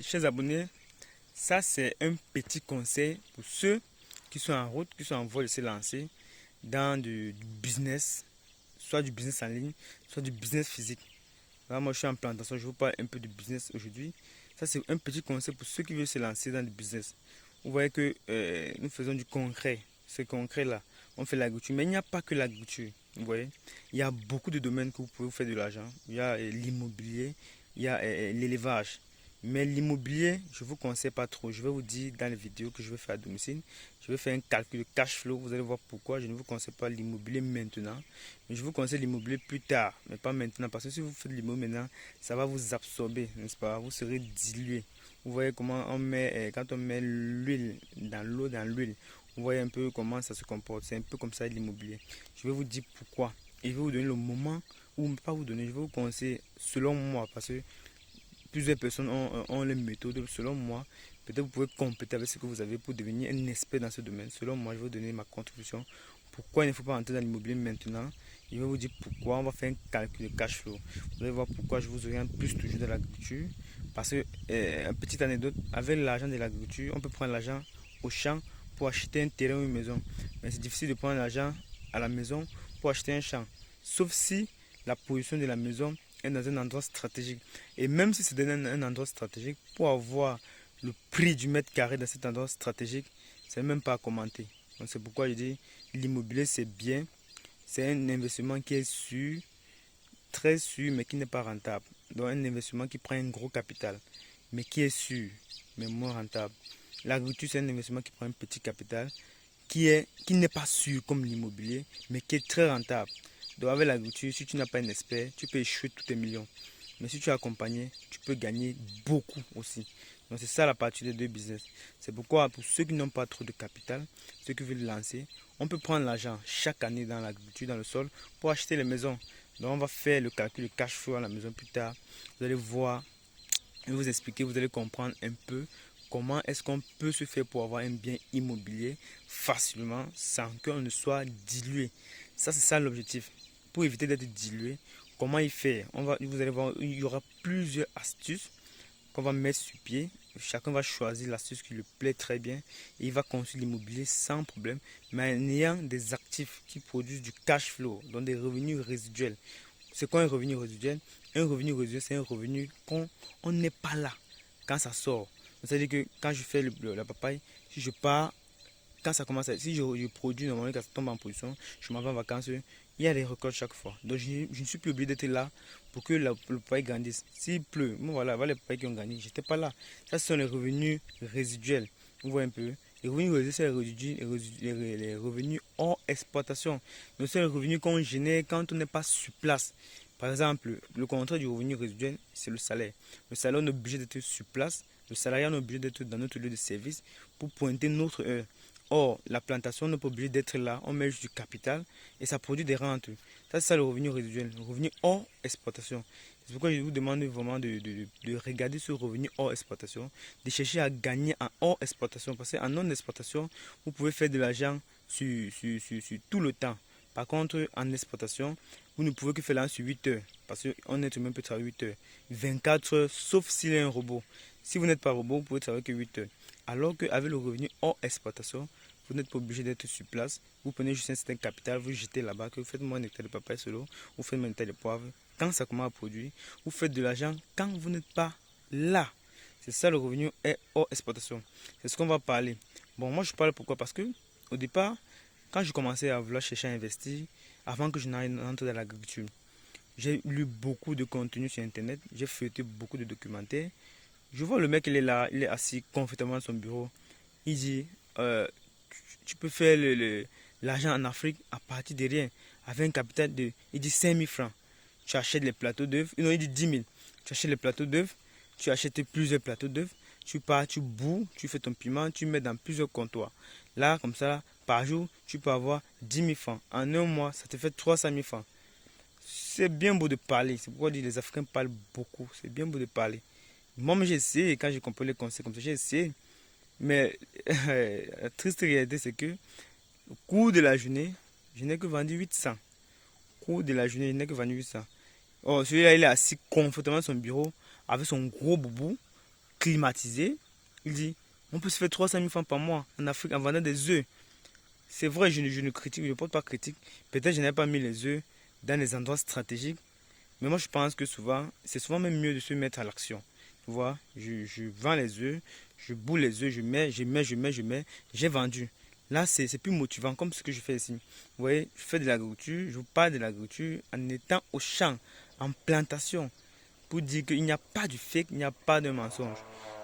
chers abonnés, ça c'est un petit conseil pour ceux qui sont en route, qui sont en voie de se lancer dans du business, soit du business en ligne, soit du business physique. Là, moi je suis en plantation, je vous parle un peu de business aujourd'hui. Ça c'est un petit conseil pour ceux qui veulent se lancer dans du business. Vous voyez que nous faisons du concret. Ce concret là, on fait l'agriculture, mais il n'y a pas que l'agriculture. Vous voyez, il y a beaucoup de domaines que vous pouvez faire de l'argent. Il y a l'immobilier, il y a l'élevage. Mais l'immobilier, je ne vous conseille pas trop. Je vais vous dire dans les vidéos que je vais faire à domicile. Je vais faire un calcul de cash flow. Vous allez voir pourquoi je ne vous conseille pas l'immobilier maintenant. Mais je vous conseille l'immobilier plus tard, mais pas maintenant. Parce que si vous faites l'immobilier maintenant, ça va vous absorber, n'est-ce pas? Vous serez dilué. Vous voyez comment on met, quand on met l'huile dans l'eau, dans l'huile, vous voyez un peu comment ça se comporte. C'est un peu comme ça l'immobilier. Je vais vous dire pourquoi. Et je vais vous donner le moment, ou pas vous donner, je vais vous conseiller selon moi, parce que plusieurs personnes ont les méthodes. Selon moi, peut-être vous pouvez compléter avec ce que vous avez pour devenir un expert dans ce domaine. Selon moi, je vais vous donner ma contribution. Pourquoi il ne faut pas entrer dans l'immobilier maintenant? Je vais vous dire pourquoi. On va faire un calcul de cash flow. Vous allez voir pourquoi je vous oriente plus toujours dans l'agriculture. Parce que, une petite anecdote, avec l'argent de l'agriculture, on peut prendre l'argent au champ pour acheter un terrain ou une maison. Mais c'est difficile de prendre l'argent à la maison pour acheter un champ. Sauf si la position de la maison est dans un endroit stratégique. Et même si c'est dans un endroit stratégique, pour avoir le prix du mètre carré dans cet endroit stratégique, c'est même pas à commenter. Donc c'est pourquoi je dis l'immobilier c'est bien. C'est un investissement qui est sûr, très sûr, mais qui n'est pas rentable. Donc un investissement qui prend un gros capital, mais qui est sûr, mais moins rentable. L'agriculture, c'est un investissement qui prend un petit capital, qui n'est pas sûr comme l'immobilier, mais qui est très rentable. Donc avec l'agriculture, si tu n'as pas un expert, tu peux échouer tous tes millions. Mais si tu es accompagné, tu peux gagner beaucoup aussi. Donc c'est ça la partie des deux business. C'est pourquoi pour ceux qui n'ont pas trop de capital, ceux qui veulent lancer, on peut prendre l'argent chaque année dans l'agriculture, dans le sol, pour acheter les maisons. Donc on va faire le calcul de cash flow à la maison plus tard. Vous allez voir, je vais vous expliquer, vous allez comprendre un peu comment est-ce qu'on peut se faire pour avoir un bien immobilier facilement sans qu'on ne soit dilué. Ça c'est ça l'objectif. Pour éviter d'être dilué, comment y faire? Vous allez voir, il y aura plusieurs astuces qu'on va mettre sur pied. Chacun va choisir l'astuce qui lui plaît très bien et il va construire l'immobilier sans problème, mais en ayant des actifs qui produisent du cash flow, donc des revenus résiduels. C'est quoi un revenu résiduel? Un revenu résiduel, c'est un revenu qu'on on n'est pas là quand ça sort. C'est-à-dire que quand je fais la papaye, si je pars, quand ça commence si je produis normalement, quand ça tombe en position, je m'en vais en vacances, il y a des récoltes chaque fois. Donc je ne suis plus obligé d'être là pour que le papaye grandisse. S'il pleut, bon voilà, voilà les papayes qui ont grandi, j'étais pas là. Ça, ce sont les revenus résiduels. Vous voyez un peu. Les revenus résiduels, c'est les revenus hors exploitation. Donc c'est les revenus qu'on génère quand on n'est pas sur place. Par exemple, le contraire du revenu résiduel, c'est le salaire. Le salaire, on est obligé d'être sur place. Le salariat, on est obligé d'être dans notre lieu de service pour pointer notre heure. Or, la plantation n'est pas obligée d'être là, on met juste du capital et ça produit des rentes. Ça, c'est ça le revenu résiduel, le revenu hors exploitation. C'est pourquoi je vous demande vraiment de regarder ce revenu hors exploitation, de chercher à gagner en hors exploitation. Parce qu'en non exploitation, vous pouvez faire de l'argent sur tout le temps. Par contre, en exploitation, vous ne pouvez que faire l'argent sur 8 heures. Parce qu'un être humain peut travailler 8 heures. 24 heures, sauf s'il est un robot. Si vous n'êtes pas robot, vous pouvez travailler que 8 heures. Alors qu'avec le revenu hors exploitation, vous n'êtes pas obligé d'être sur place. Vous prenez juste un certain capital, vous jetez là-bas, que vous faites moins hectare de papaye solo, vous faites moins hectare de poivre. Quand ça commence à produire, vous faites de l'argent quand vous n'êtes pas là. C'est ça le revenu hors exploitation. C'est ce qu'on va parler. Bon, moi je parle pourquoi? Parce que au départ, quand je commençais à vouloir chercher à investir, avant que je n'entre dans l'agriculture, j'ai lu beaucoup de contenu sur internet, j'ai feuilleté beaucoup de documentaires. Je vois le mec, il est là, il est assis confortablement dans son bureau. Il dit, euh, tu peux faire l'argent en Afrique à partir de rien, avec un capital de, il dit 5 000 francs. Tu achètes les plateaux d'œufs, non, il dit 10 000. Tu achètes les plateaux d'œufs, tu achètes plusieurs plateaux d'œufs, tu pars, tu boues, tu fais ton piment, tu mets dans plusieurs comptoirs. Là, comme ça, par jour, tu peux avoir 10 000 francs. En un mois, ça te fait 300 000 francs. C'est bien beau de parler, c'est pourquoi les Africains parlent beaucoup, c'est bien beau de parler. Moi, j'ai essayé, quand j'ai compris les conseils comme ça, j'ai essayé. Mais la triste réalité, c'est que au cours de la journée, je n'ai que vendu 800. Au cours de la journée, je n'ai que vendu 800. Oh, celui-là, il est assis confortablement dans son bureau avec son gros boubou. climatisé. Il dit, on peut se faire 300 000 francs par mois en Afrique en vendant des œufs. C'est vrai, je ne critique, je ne porte pas critique. Peut-être je n'ai pas mis les œufs dans les endroits stratégiques. Mais moi, je pense que souvent, c'est souvent même mieux de se mettre à l'action. Tu vois, je vends les œufs, je boule les œufs, je mets, j'ai vendu. Là, c'est plus motivant, comme ce que je fais ici. Vous voyez, je fais de l'agriculture, je vous parle de l'agriculture en étant au champ, en plantation, pour dire qu'il n'y a pas du fake, il n'y a pas de mensonge.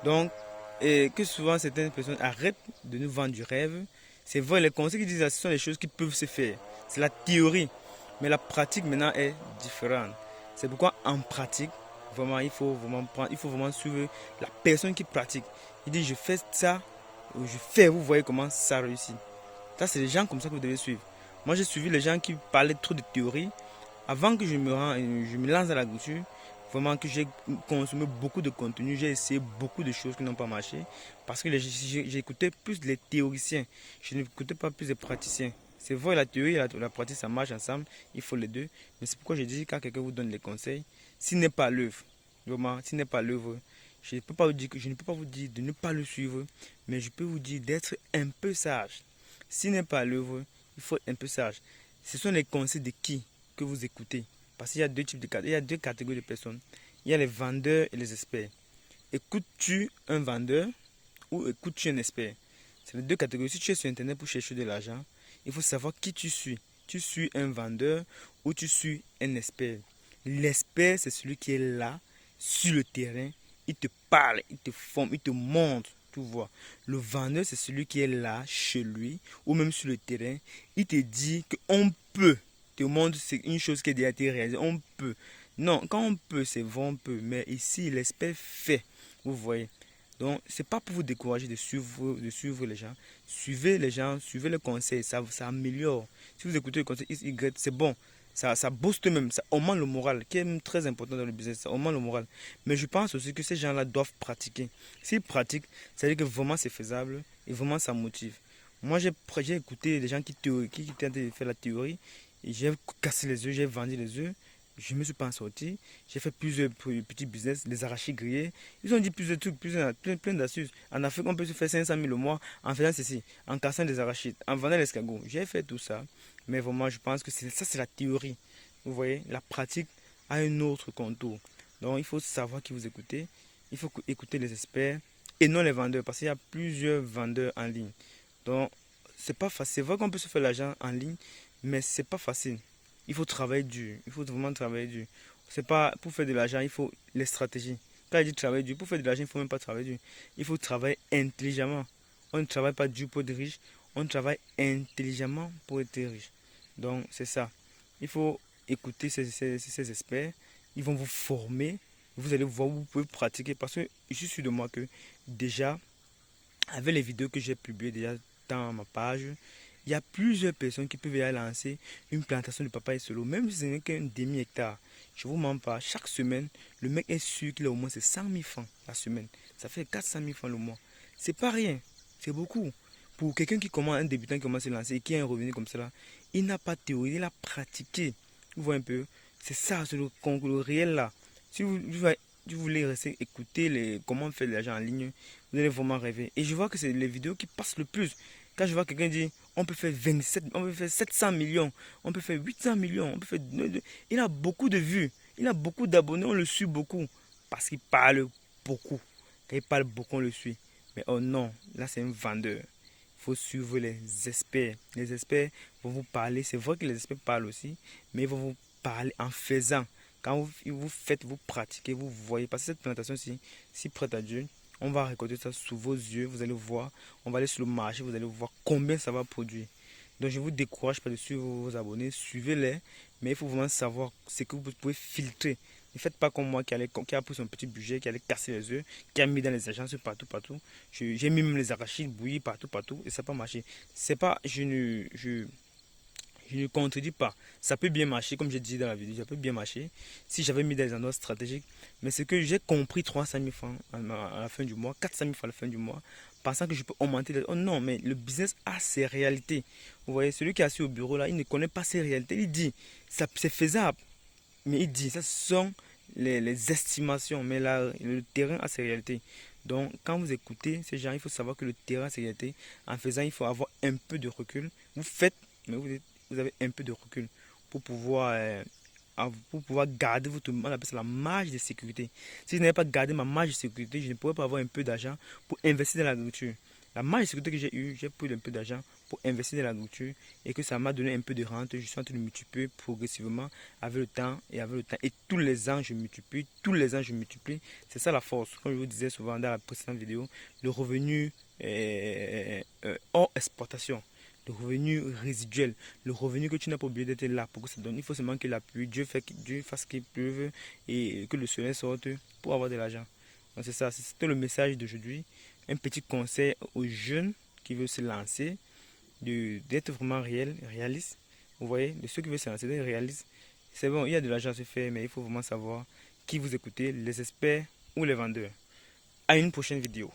Donc, et que souvent certaines personnes arrêtent de nous vendre du rêve. C'est vrai, les conseils qu'ils disent, ce sont les choses qui peuvent se faire. C'est la théorie. Mais la pratique maintenant est différente. C'est pourquoi en pratique, vraiment, il faut vraiment suivre la personne qui pratique. Il dit, je fais ça, ou je fais, vous voyez comment ça réussit. Ça, c'est les gens comme ça que vous devez suivre. Moi, j'ai suivi les gens qui parlaient trop de théorie. Avant que je me lance dans l'agriculture, vraiment que j'ai consommé beaucoup de contenu, j'ai essayé beaucoup de choses qui n'ont pas marché. Parce que j'écoutais plus les théoriciens, je n'écoutais pas plus les praticiens. C'est vrai, la théorie et la pratique, ça marche ensemble, il faut les deux. Mais c'est pourquoi je dis, quand quelqu'un vous donne les conseils, s'il n'est pas l'œuvre, vraiment, s'il n'est pas l'œuvre, je ne peux pas vous dire de ne pas le suivre, mais je peux vous dire d'être un peu sage. S'il n'est pas l'œuvre, il faut être un peu sage. Ce sont les conseils de qui que vous écoutez. Parce qu'il y a il y a deux catégories de personnes. Il y a les vendeurs et les experts. Écoutes-tu un vendeur ou écoutes-tu un expert? C'est les deux catégories. Si tu es sur Internet pour chercher de l'argent, il faut savoir qui tu suis. Tu suis un vendeur ou tu suis un expert. L'expert, c'est celui qui est là, sur le terrain. Il te parle, il te forme, il te montre. Tu vois. Le vendeur, c'est celui qui est là, chez lui, ou même sur le terrain. Il te dit qu'on peut. Te montre c'est une chose qui a déjà été réalisée. On peut. Non, quand on peut, c'est vrai, on peut. Mais ici, l'expert fait. Vous voyez. Donc, c'est pas pour vous décourager de suivre les gens. Suivez les gens, suivez les conseils, ça améliore. Si vous écoutez les conseils X, Y, c'est bon. Ça booste même, ça augmente le moral, qui est même très important dans le business, ça augmente le moral. Mais je pense aussi que ces gens-là doivent pratiquer. S'ils pratiquent, ça veut dire que vraiment c'est faisable et vraiment ça motive. Moi, j'ai écouté des gens qui tentaient de faire la théorie, et j'ai cassé les œufs, j'ai vendu les œufs. Je ne me suis pas en sorti. J'ai fait plusieurs petits business, des arachides grillés. Ils ont dit plusieurs trucs, plein d'astuces. En Afrique, on peut se faire 500 000 au mois en faisant ceci, en cassant des arachides, en vendant l'escargot. J'ai fait tout ça. Mais vraiment, je pense que ça, c'est la théorie. Vous voyez, la pratique a un autre contour. Donc, il faut savoir qui vous écoutez. Il faut écouter les experts et non les vendeurs. Parce qu'il y a plusieurs vendeurs en ligne. Donc, c'est pas facile. C'est vrai qu'on peut se faire l'argent en ligne, mais c'est pas facile. Il faut travailler dur. Il faut vraiment travailler dur. C'est pas pour faire de l'argent, il faut les stratégies. Quand je dis travailler dur, pour faire de l'argent, il ne faut même pas travailler dur. Il faut travailler intelligemment. On ne travaille pas dur pour être riche, on travaille intelligemment pour être riche. Donc, c'est ça. Il faut écouter ces experts. Ils vont vous former. Vous allez voir, vous pouvez pratiquer. Parce que je suis sûr de moi que déjà, avec les vidéos que j'ai publiées déjà dans ma page, il y a plusieurs personnes qui peuvent y aller lancer une plantation de papaye solo, même si ce n'est qu'un demi-hectare. Je ne vous mens pas, chaque semaine, le mec est sûr qu'il a au moins 100 000 francs la semaine. Ça fait 400 000 francs le mois. C'est pas rien, c'est beaucoup. Pour quelqu'un qui commence, un débutant qui commence à se lancer et qui a un revenu comme cela, il n'a pas de théorie, il a pratiqué. Vous voyez un peu, c'est ça, c'est le réel là. Si vous voulez rester écouter comment faire de l'argent en ligne, vous allez vraiment rêver. Et je vois que c'est les vidéos qui passent le plus. Quand je vois quelqu'un dire, on peut faire 27, on peut faire 700 millions, on peut faire 800 millions, on peut faire... Il a beaucoup de vues, il a beaucoup d'abonnés, on le suit beaucoup. Parce qu'il parle beaucoup. Quand il parle beaucoup, on le suit. Mais oh non, là c'est un vendeur. Il faut suivre les experts. Les experts vont vous parler. C'est vrai que les experts parlent aussi, mais ils vont vous parler en faisant. Quand vous faites, vous pratiquez, vous voyez. Parce que cette plantation-ci, si prête à Dieu, on va récolter ça sous vos yeux. Vous allez voir. On va aller sur le marché. Vous allez voir combien ça va produire. Donc je ne vous décourage pas de suivre vos abonnés. Suivez-les. Mais il faut vraiment savoir ce que vous pouvez filtrer. Ne faites pas comme moi qui a pris son petit budget, qui allait casser les œufs, qui a mis dans les agences partout. J'ai mis même les arachides bouillis partout et ça n'a pas marché. C'est pas, je ne contredis pas. Ça peut bien marcher, comme j'ai dit dans la vidéo, ça peut bien marcher si j'avais mis dans des endroits stratégiques. Mais c'est que j'ai compris 300 000 francs à la fin du mois, 400 000 francs à la fin du mois, pensant que je peux augmenter. Oh non, mais le business a ses réalités. Vous voyez, celui qui est assis au bureau là, il ne connaît pas ses réalités. Il dit, c'est faisable. Mais il dit, ça sont les estimations, mais le terrain a ses réalités. Donc, quand vous écoutez ces gens, il faut savoir que le terrain a ses réalités. En faisant, il faut avoir un peu de recul. Vous faites, mais vous avez un peu de recul pour pouvoir garder votre, on appelle ça la marge de sécurité. Si je n'avais pas gardé ma marge de sécurité, je ne pourrais pas avoir un peu d'argent pour investir dans l'agriculture. La marge de sécurité que j'ai eue, j'ai pris un peu d'argent pour investir dans l'agriculture et que ça m'a donné un peu de rente. Je suis en train de multiplier progressivement avec le temps et avec le temps. Et tous les ans, je multiplie, tous les ans, je multiplie. C'est ça la force. Comme je vous disais souvent dans la précédente vidéo, le revenu hors exportation, le revenu résiduel, le revenu que tu n'as pas oublié d'être là pour que ça donne. Il faut seulement que la pluie, Dieu fasse qu'il pleuve et que le soleil sorte pour avoir de l'argent. Donc c'est ça, c'était le message d'aujourd'hui. Un petit conseil aux jeunes qui veulent se lancer, d'être vraiment réaliste. Vous voyez, de ceux qui veulent se lancer, d'être réaliste. C'est bon, il y a de l'argent à se faire, mais il faut vraiment savoir qui vous écoutez, les experts ou les vendeurs. À une prochaine vidéo.